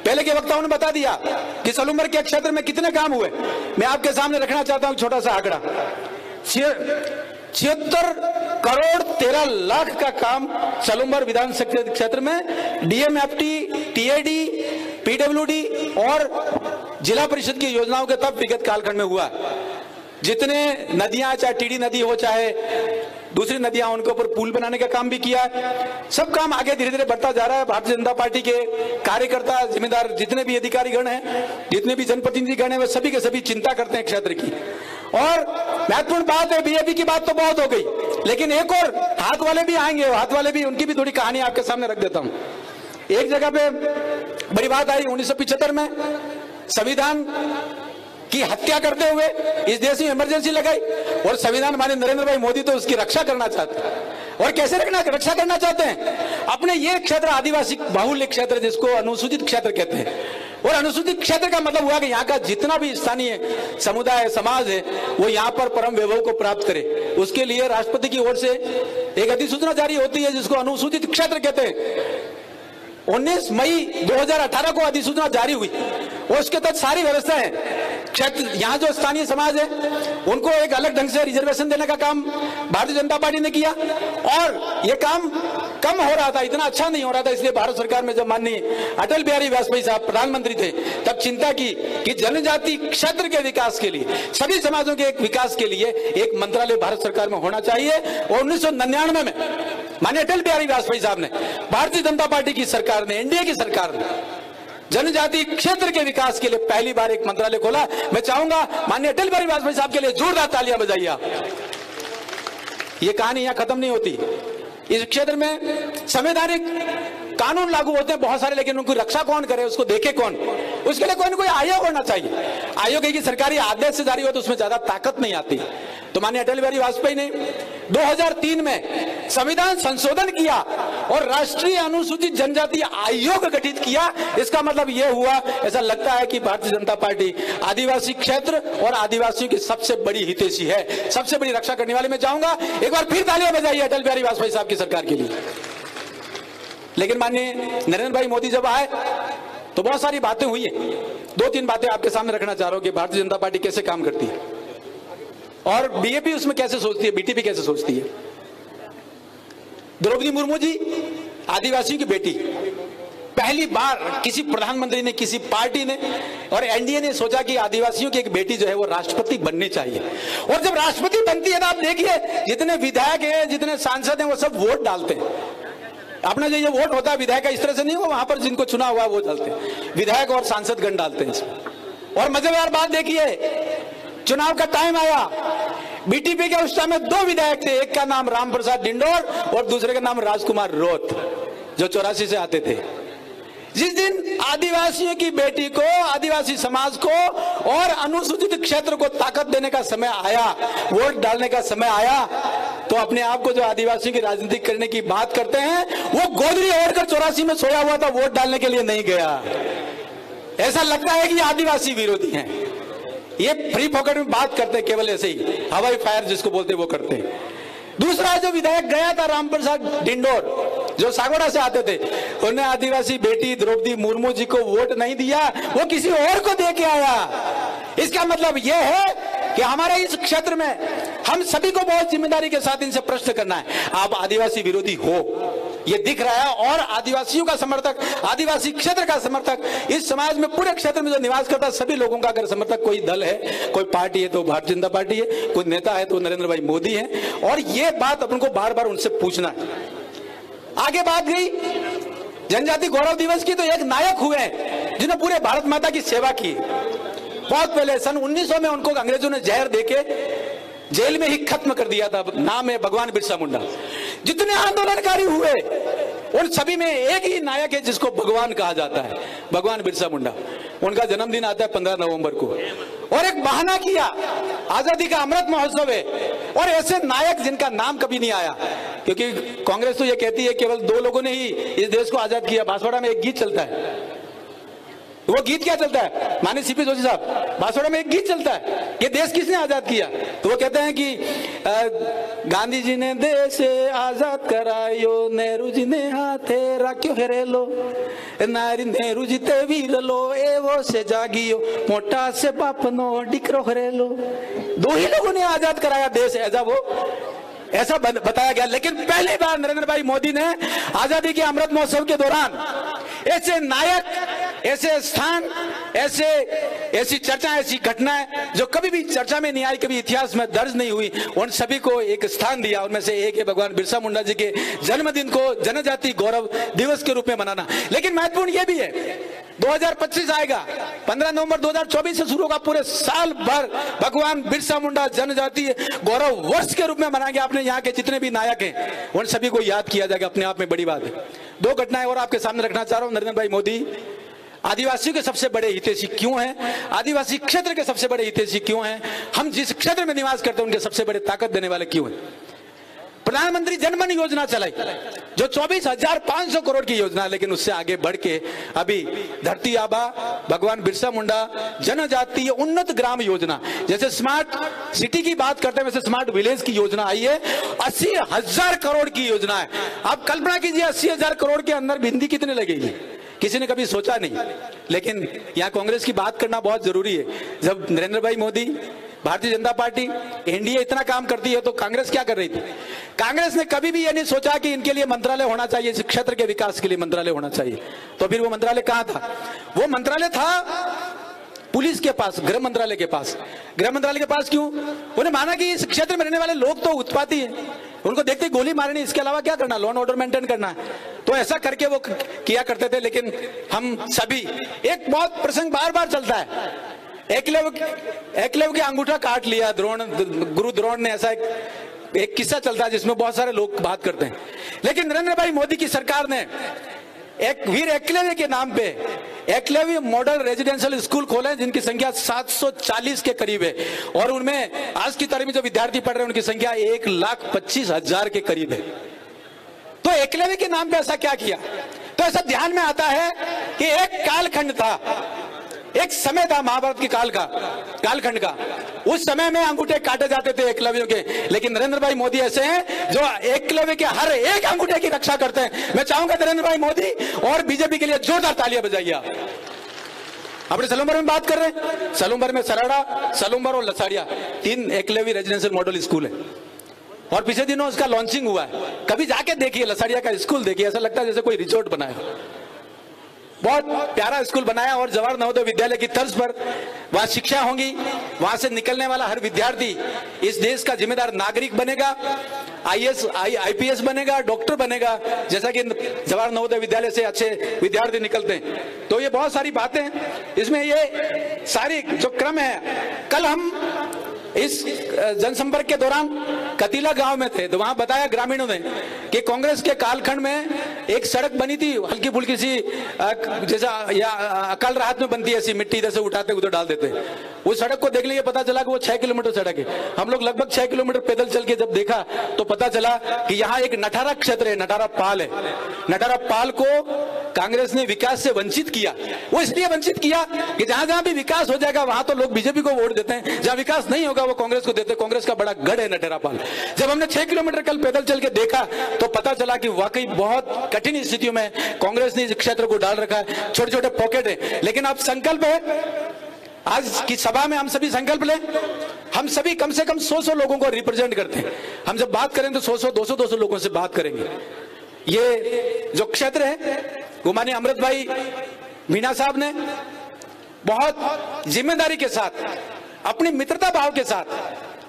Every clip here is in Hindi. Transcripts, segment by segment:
पहले के वक्ताओं ने बता दिया कि सलूमर के क्षेत्र में कितने काम हुए। मैं आपके सामने रखना चाहता हूं छोटा सा आंकड़ा। 76 करोड़ 13 लाख का काम सलूमर विधानसभा क्षेत्र में डीएमएफटी, टीएडी, पीडब्ल्यूडी और जिला परिषद की योजनाओं के तब विगत कालखंड में हुआ। जितने नदियां, चाहे टीडी नदी हो चाहे दूसरी नदियां, उनके ऊपर पुल बनाने का काम भी किया है। सब काम आगे धीरे धीरे बढ़ता जा रहा है। भारतीय जनता पार्टी के कार्यकर्ता, जिम्मेदार, जितने भी अधिकारी गण हैं, जितने भी जनप्रतिनिधि गण हैं, वे सभी के सभी चिंता करते हैं क्षेत्र की। और महत्वपूर्ण बात है, बीजेपी की बात तो बहुत हो गई, लेकिन एक और हाथ वाले भी आएंगे, हाथ वाले भी, उनकी भी थोड़ी कहानी आपके सामने रख देता हूं। एक जगह पे बड़ी बात आई 1975 में, संविधान की हत्या करते हुए इस देश में इमरजेंसी लगाई और संविधान माननीय नरेंद्र भाई मोदी तो उसकी रक्षा करना चाहते हैं। और कैसे रक्षा करना चाहते हैं? अपने ये क्षेत्र आदिवासी बाहुल्य क्षेत्र, जिसको अनुसूचित क्षेत्र कहते हैं, और अनुसूचित क्षेत्र का मतलब हुआ कि यहाँ का जितना भी स्थानीय समुदाय, समाज है, वो यहाँ पर परम वैभव को प्राप्त करे। उसके लिए राष्ट्रपति की ओर से एक अधिसूचना जारी होती है जिसको अनुसूचित क्षेत्र कहते हैं। 19 मई 2018 को अधिसूचना जारी हुई और उसके तहत सारी व्यवस्थाएं, क्षेत्र, यहाँ जो स्थानीय समाज है उनको एक अलग ढंग से रिजर्वेशन देने का काम भारतीय जनता पार्टी ने किया। और ये काम कम हो रहा था, इतना अच्छा नहीं हो रहा था, इसलिए भारत सरकार में जब माननीय अटल बिहारी वाजपेयी साहब प्रधानमंत्री थे तब चिंता की कि जनजाति क्षेत्र के विकास के लिए, सभी समाजों के एक विकास के लिए एक मंत्रालय भारत सरकार में होना चाहिए। और 1999 में माननीय अटल बिहारी वाजपेयी साहब ने, भारतीय जनता पार्टी की सरकार ने, एनडीए की सरकार ने जनजाति क्षेत्र के विकास के लिए पहली बार एक मंत्रालय खोला। मैं चाहूंगा माननीय अटल बिहारी वाजपेयी साहब के लिए जोरदार तालियां बजाइए आप। ये कहानी यहां खत्म नहीं होती। इस क्षेत्र में संवैधानिक कानून लागू होते हैं बहुत सारे, लेकिन उनकी रक्षा कौन करे, उसको देखे कौन? उसके लिए कोई ना कोई आयोग होना चाहिए। आयोग की सरकारी आदेश से जारी हो तो उसमें ज्यादा ताकत नहीं आती। तो माननीय अटल बिहारी वाजपेयी ने 2003 में संविधान संशोधन किया और राष्ट्रीय अनुसूचित जनजाति आयोग गठित किया। इसका मतलब यह हुआ, ऐसा लगता है कि भारतीय जनता पार्टी आदिवासी क्षेत्र और आदिवासियों की सबसे बड़ी हितैषी है, सबसे बड़ी रक्षा करने वाले। मैं चाहूंगा एक बार फिर तालियां बजाइए अटल बिहारी वाजपेयी साहब की सरकार के लिए। लेकिन माननीय नरेंद्र भाई मोदी जब आए तो बहुत सारी बातें हुई है। 2-3 बातें आपके सामने रखना चाह रहा हूं कि भारतीय जनता पार्टी कैसे काम करती है और बीजेपी उसमें कैसे सोचती है, बीटीपी कैसे सोचती है। द्रौपदी मुर्मू जी आदिवासियों की बेटी, पहली बार किसी प्रधानमंत्री ने, किसी पार्टी ने और एनडीए ने सोचा कि आदिवासियों की एक बेटी जो है वो राष्ट्रपति बननी चाहिए। और जब राष्ट्रपति बनती है तो आप देखिए जितने विधायक हैं, जितने सांसद हैं, वो सब वोट डालते हैं। अपना जो ये वोट होता है विधायक का, इस तरह से नहीं हो, वहां पर जिनको चुना हुआ वो डालते हैं, विधायक और सांसद गण डालते हैं इसमें। और मजेदार बात देखिए, चुनाव का टाइम आया, बीटीपी के उस टाइम में 2 विधायक थे, एक का नाम रामप्रसाद डिंडोर और दूसरे का नाम राजकुमार रोत, जो 84 से आते थे। जिस दिन आदिवासियों की बेटी को, आदिवासी समाज को और अनुसूचित क्षेत्र को ताकत देने का समय आया, वोट डालने का समय आया, तो अपने आप को जो आदिवासियों की राजनीति करने की बात करते हैं, वो गोदरी ओढ़कर 84 में सोया हुआ था, वोट डालने के लिए नहीं गया। ऐसा लगता है कि आदिवासी विरोधी हैं, ये फ्री पॉकेट में बात करते हैं, केवल ऐसे ही हवाई फायर जिसको बोलते हैं वो करते हैं। दूसरा जो विधायक गया था रामप्रसाद डिंडोर, जो सागोड़ा से आते थे, उन्होंने आदिवासी बेटी द्रौपदी मुर्मू जी को वोट नहीं दिया, वो किसी और को दे के आया। इसका मतलब यह है कि हमारे इस क्षेत्र में हम सभी को बहुत जिम्मेदारी के साथ इनसे प्रश्न करना है। आप आदिवासी विरोधी हो, ये दिख रहा है, और आदिवासियों का समर्थक, आदिवासी क्षेत्र का समर्थक, इस समाज में पूरे क्षेत्र में जो निवास करता है सभी लोगों का अगर समर्थक कोई दल है, कोई पार्टी है तो भारतीय जनता पार्टी है, कोई नेता है तो नरेंद्र भाई मोदी है। और ये बात अपन को बार बार उनसे पूछना है। आगे बात गई जनजाति गौरव दिवस की, तो एक नायक हुए जिन्होंने पूरे भारत माता की सेवा की। बहुत पहले सन 1900 में उनको अंग्रेजों ने जहर देके जेल में ही खत्म कर दिया था। नाम है भगवान बिरसा मुंडा। जितने आंदोलनकारी हुए उन सभी में एक ही नायक है जिसको भगवान कहा जाता है, भगवान बिरसा मुंडा। उनका जन्मदिन आता है 15 नवंबर को, और एक बहाना किया, आजादी का अमृत महोत्सव है, और ऐसे नायक जिनका नाम कभी नहीं आया, क्योंकि कांग्रेस तो ये कहती है केवल 2 लोगों ने ही इस देश को आजाद किया। बांसवाड़ा में एक गीत चलता है, वो गीत क्या चलता है माननीय सीपी जोशी साहब, बांसवाड़ा में एक गीत चलता है कि देश किसने आजाद किया, तो वो कहते हैं कि गांधी जी ने देश आजाद करायो, नेहरू जी ने हाथे राख्यो हेरेलो, नारी नेहरू जी ते वीरलो, एवो से जागियो, मोटा से बापनो डिकरो हरेलो। दो ही लोगों ने आजाद कराया देश, ऐसा बताया गया। लेकिन पहली बार नरेंद्र भाई मोदी ने आजादी के अमृत महोत्सव के दौरान ऐसे नायक, ऐसे स्थान, ऐसी चर्चा, ऐसी घटनाएं जो कभी भी चर्चा में नहीं आई, कभी इतिहास में दर्ज नहीं हुई, उन सभी को एक स्थान दिया। उनमें से एक है भगवान बिरसा मुंडा जी के जन्मदिन को जनजाति गौरव दिवस के रूप में मनाना। लेकिन महत्वपूर्ण यह भी है 2025 आएगा, 15 नवंबर 2024 से शुरू होगा, पूरे साल भर भगवान बिरसा मुंडा जनजातीय गौरव वर्ष के रूप में मनाएंगे। आपने यहाँ के जितने भी नायक हैं उन सभी को याद किया जाएगा, अपने आप में बड़ी बात है। दो घटनाएं और आपके सामने रखना चाह रहा हूं। नरेंद्र भाई मोदी आदिवासियों के सबसे बड़े हितैषी क्यों हैं, आदिवासी क्षेत्र के सबसे बड़े हितैषी क्यों हैं, हम जिस क्षेत्र में निवास करते हैं उनके सबसे बड़े ताकत देने वाले क्यों हैं। प्रधानमंत्री जनधन योजना चलाई जो 24,500 करोड़ की योजना है, लेकिन उससे आगे बढ़ के अभी धरती आबा भगवान बिरसा मुंडा जनजातीय उन्नत ग्राम योजना, जैसे स्मार्ट सिटी की बात करते हैं वैसे स्मार्ट विलेज की योजना आई है। 80,000 करोड़ की योजना है। आप कल्पना कीजिए 80,000 करोड़ के अंदर भिंडी कितने लगेगी, किसी ने कभी सोचा नहीं। लेकिन यहाँ कांग्रेस की बात करना बहुत जरूरी है। जब नरेंद्र भाई मोदी, भारतीय जनता पार्टी, एनडीए इतना काम करती है तो कांग्रेस क्या कर रही थी? कांग्रेस ने कभी भी ये नहीं सोचा कि इनके लिए मंत्रालय होना चाहिए, इस क्षेत्र के विकास के लिए मंत्रालय होना चाहिए। तो फिर वो मंत्रालय कहां था? वो मंत्रालय था पुलिस के पास, गृह मंत्रालय के पास। गृह मंत्रालय के पास क्यों? उन्हें माना कि इस क्षेत्र में रहने वाले लोग तो उत्पाती हैं, उनको देखते गोली मारनी, इसके अलावा क्या करना, लॉ एंड ऑर्डर मेंटेन करना है, तो ऐसा करके वो किया करते थे। लेकिन हम सभी, एक बहुत प्रसंग बार बार चलता है, एकलव्य के अंगूठा काट लिया गुरु द्रोण ने, ऐसा एक किस्सा चलता है जिसमें बहुत सारे लोग बात करते हैं। लेकिन नरेंद्र भाई मोदी की सरकार ने एक वीर एकलव्य के नाम पे एकलव्य मॉडल रेजिडेंशियल स्कूल खोले जिनकी संख्या 740 के करीब है, और उनमें आज की तारीख में जो विद्यार्थी पढ़ रहे हैं उनकी संख्या 1,25,000 के करीब है। तो एकलव्य के नाम पे ऐसा क्या किया? तो ऐसा ध्यान में आता है कि एक कालखंड था, एक समय था महाभारत के कालखंड का, उस समय में अंगूठे काटे जाते थे एकलव्यों के। लेकिन नरेंद्र भाई मोदी ऐसे हैं जो एकलव्य के हर एक अंगूठे की रक्षा करते हैं। मैं चाहूंगा नरेंद्र भाई मोदी और बीजेपी के लिए जोरदार तालियां बजाइए। अपने सलूमबर में बात कर रहे हैं, सलूमबर में सराड़ा, सलूमबर और Lasadiya 3 Eklavya residential model school है, और पिछले दिनों उसका लॉन्चिंग हुआ है। कभी जाके देखिए लसाड़िया का स्कूल, देखिए ऐसा लगता है जैसे कोई रिजॉर्ट बनाया। बहुत प्यारा स्कूल बनाया, और जवाहर नवोदय विद्यालय की तर्ज पर वहां शिक्षा होगी। वहां से निकलने वाला हर विद्यार्थी इस देश का जिम्मेदार नागरिक बनेगा, आईएएस आईपीएस बनेगा, डॉक्टर बनेगा, जैसा कि जवाहर नवोदय विद्यालय से अच्छे विद्यार्थी निकलते हैं। तो ये बहुत सारी बातें इसमें, ये सारी जो क्रम है। कल हम इस जनसंपर्क के दौरान कतीला गांव में थे, तो वहां बताया ग्रामीणों ने कि कांग्रेस के कालखंड में एक सड़क बनी थी हल्की फुल्की सी, जैसा या अकाल राहत में बनती है ऐसी, मिट्टी इधर से उठाते उधर डाल देते। उस सड़क को देखने के पता चला कि वो 6 किलोमीटर सड़क है। हम लोग लगभग 6 किलोमीटर पैदल चल के जब देखा तो पता चला कि यहाँ एक नठारा क्षेत्र है, नठारा पाल है। नठारा पाल को कांग्रेस ने विकास से वंचित किया। वो इसलिए वंचित किया कि जहां जहां भी विकास हो जाएगा वहां तो लोग बीजेपी को वोट देते हैं, जहां विकास नहीं होगा वो कांग्रेस को देते। कांग्रेस का बड़ा गढ़ है नठारा पाल। जब हमने 6 किलोमीटर कल पैदल चल के देखा तो पता चला कि वाकई बहुत कठिन स्थितियों में कांग्रेस ने इस क्षेत्र को डाल रखा है। छोटे छोटे पॉकेट है, लेकिन अब संकल्प है, आज की सभा में हम सभी संकल्प लें। हम सभी कम से कम 100 लोगों को रिप्रेजेंट करते हैं। हम जब बात करें तो 100 200 लोगों से बात करेंगे। ये जो क्षेत्र है वो माननीय अमृत भाई मीणा साहब ने बहुत जिम्मेदारी के साथ, अपनी मित्रता भाव के साथ,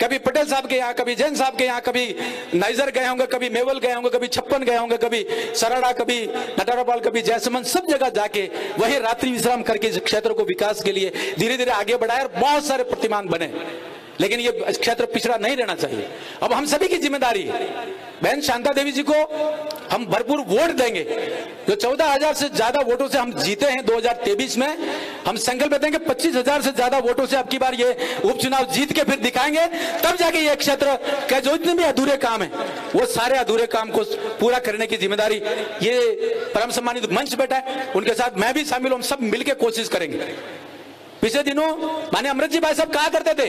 कभी पटेल साहब के यहाँ, कभी जैन साहब के यहाँ, कभी नाइजर गए होंगे, कभी मेवल गए होंगे, कभी छप्पन गए होंगे, कभी सराड़ा, कभी नटारापाल, कभी जयसमंद, सब जगह जाके वही रात्रि विश्राम करके इस क्षेत्र को विकास के लिए धीरे धीरे आगे बढ़ाए और बहुत सारे प्रतिमान बने। लेकिन ये क्षेत्र पिछड़ा नहीं रहना चाहिए। अब हम सभी की जिम्मेदारी है। बहन शांता देवी जी को हम भरपूर वोट देंगे। जो 14,000 से ज्यादा वोटों से हम जीते हैं 2023 में, हम संकल्प लेते हैं कि 25,000 से ज्यादा वोटों से अब की बार ये उपचुनाव जीत के फिर दिखाएंगे, तब जाके ये क्षेत्र के जो इतने भी अधूरे काम है वो सारे अधूरे काम को पूरा करने की जिम्मेदारी ये परम सम्मानित मंच बैठा है, उनके साथ मैं भी शामिल हूं, हम सब मिलकर कोशिश करेंगे। पिछले दिनों माननीय अमृत जी भाई साहब कहा करते थे,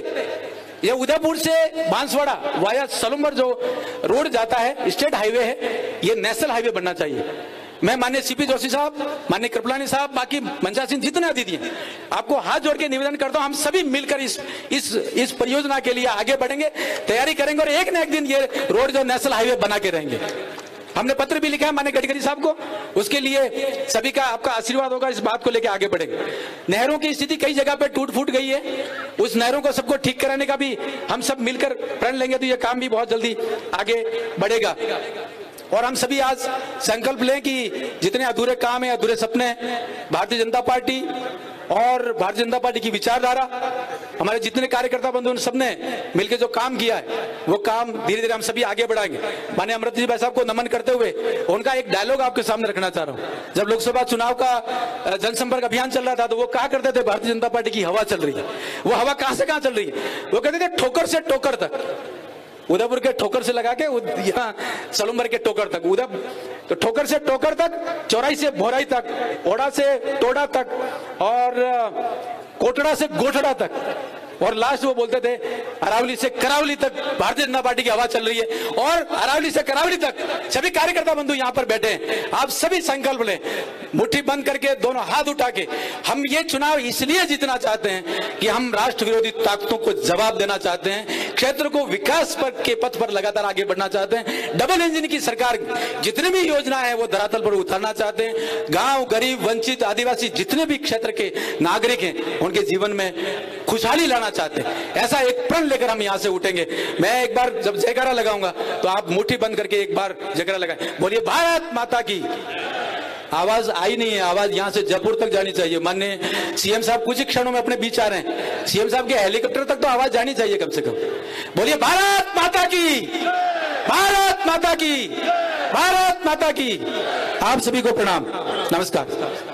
ये उदयपुर से बांसवाड़ा वाया सलूमर जो रोड जाता है, स्टेट हाईवे है, ये नेशनल हाईवे बनना चाहिए। मैं माननीय सीपी जोशी साहब, माननीय कृपलानी साहब, बाकी मंचा सिंह जितने अतिथि हैं, आपको हाथ जोड़ के निवेदन करता हूं, हम सभी मिलकर इस परियोजना के लिए आगे बढ़ेंगे, तैयारी करेंगे और एक न एक दिन ये रोड जो नेशनल हाईवे बना के रहेंगे। हमने पत्र भी लिखा है माननीय गडकरी साहब को, उसके लिए सभी का आपका आशीर्वाद होगा, इस बात को लेकर आगे बढ़ेंगे। नहरों की स्थिति कई जगह पे टूट फूट गई है, उस नहरों को सबको ठीक कराने का भी हम सब मिलकर प्रण लेंगे तो ये काम भी बहुत जल्दी आगे बढ़ेगा। और हम सभी आज संकल्प लें कि जितने अधूरे काम है, अधूरे सपने, भारतीय जनता पार्टी और भारतीय जनता पार्टी की विचारधारा, हमारे जितने कार्यकर्ता बंधु उन सबने मिलकर जो काम किया है वो काम धीरे धीरे हम सभी आगे बढ़ाएंगे। माननीय अमृत जी भाई साहब को नमन करते हुए उनका एक डायलॉग आपके सामने रखना चाह रहा हूं। जब लोकसभा चुनाव का जनसंपर्क अभियान चल रहा था तो वो कहा करते थे भारतीय जनता पार्टी की हवा चल रही है। वो हवा कहां से कहां चल रही है? वो कहते थे ठोकर से टोकर तक, उदयपुर के ठोकर से लगा के यहाँ सलूमर के टोकर तक, तो ठोकर से टोकर तक, चौराई से भोराई तक, ओड़ा से टोड़ा तक और कोटड़ा से गोठड़ा तक, और लास्ट वो बोलते थे अरावली से करावली तक भारतीय जनता पार्टी की हवा चल रही है। और अरावली से करावली तक सभी कार्यकर्ता बंधु यहाँ पर बैठे हैं, आप सभी संकल्प लें, मुट्ठी बंद करके दोनों हाथ उठा के। हम ये चुनाव इसलिए जीतना चाहते हैं कि हम राष्ट्र विरोधी ताकतों को जवाब देना चाहते हैं, क्षेत्र को विकास पर के पथ पर लगातार आगे बढ़ना चाहते हैं। डबल इंजन की सरकार जितनी भी योजना है वो धरातल पर उतारना चाहते हैं। गांव, गरीब, वंचित, आदिवासी जितने भी क्षेत्र के नागरिक हैं उनके जीवन में खुशहाली लाना चाहते हैं। ऐसा एक प्रण लेकर हम यहां से उठेंगे। मैं एक बार जब जयकारा लगाऊंगा तो आप मुट्ठी बंद करके एक बार जयकारा लगाएं, बोलिए भारत माता की। आवाज आई नहीं है, आवाज यहां से जयपुर तक जानी चाहिए। माननीय सीएम साहब कुछ ही क्षणों में अपने बीच आ रहे हैं, सीएम साहब के हेलीकॉप्टर तक तो आवाज जानी चाहिए कम से कम। बोलिए भारत माता की, भारत माता की, भारत माता की। आप सभी को प्रणाम, नमस्कार।